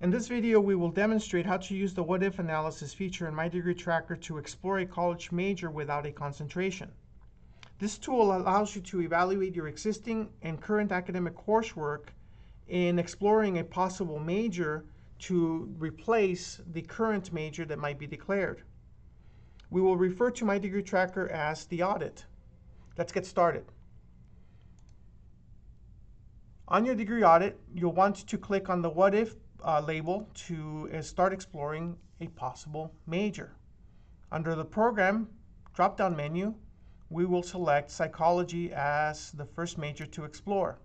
In this video, we will demonstrate how to use the what-if analysis feature in MyDegree Tracker to explore a college major without a concentration. This tool allows you to evaluate your existing and current academic coursework in exploring a possible major to replace the current major that might be declared. We will refer to MyDegree Tracker as the audit. Let's get started. On your degree audit, you'll want to click on the what if label to start exploring a possible major. Under the program drop-down menu, we will select psychology as the first major to explore.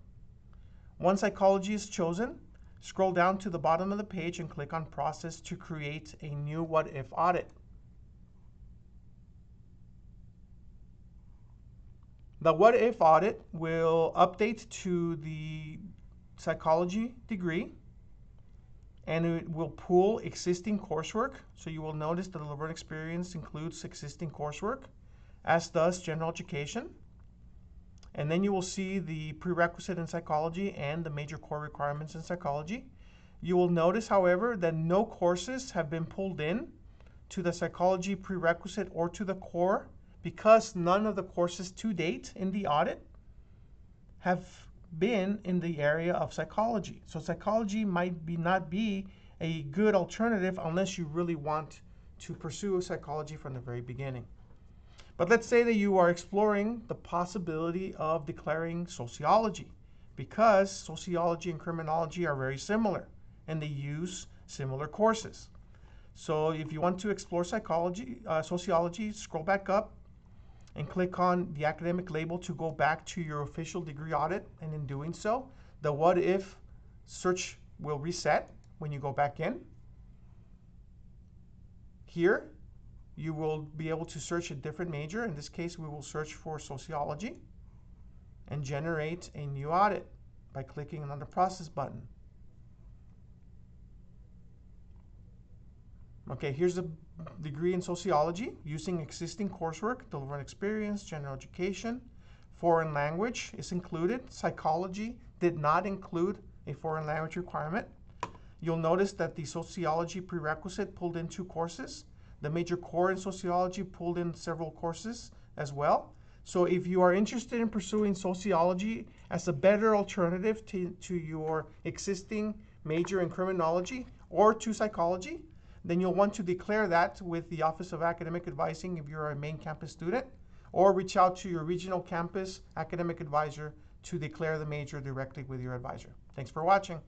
Once psychology is chosen, scroll down to the bottom of the page and click on process to create a new what if audit. The what if audit will update to the psychology degree, and it will pull existing coursework. So you will notice that the learning experience includes existing coursework, as does general education. And then you will see the prerequisite in psychology and the major core requirements in psychology. You will notice, however, that no courses have been pulled in to the psychology prerequisite or to the core, because none of the courses to date in the audit have been in the area of psychology. So psychology might not be a good alternative unless you really want to pursue psychology from the very beginning. But let's say that you are exploring the possibility of declaring sociology, because sociology and criminology are very similar and they use similar courses. So if you want to explore sociology, scroll back up and click on the academic label to go back to your official degree audit. And in doing so, the what if search will reset when you go back in. Here, you will be able to search a different major. In this case, we will search for sociology and generate a new audit by clicking on the process button. Okay, here's a degree in sociology using existing coursework, the learning experience, general education. Foreign language is included. Psychology did not include a foreign language requirement. You'll notice that the sociology prerequisite pulled in 2 courses. The major core in sociology pulled in several courses as well. So if you are interested in pursuing sociology as a better alternative to your existing major in criminology or to psychology, then you'll want to declare that with the Office of Academic Advising if you're a main campus student, or reach out to your regional campus academic advisor to declare the major directly with your advisor. Thanks for watching.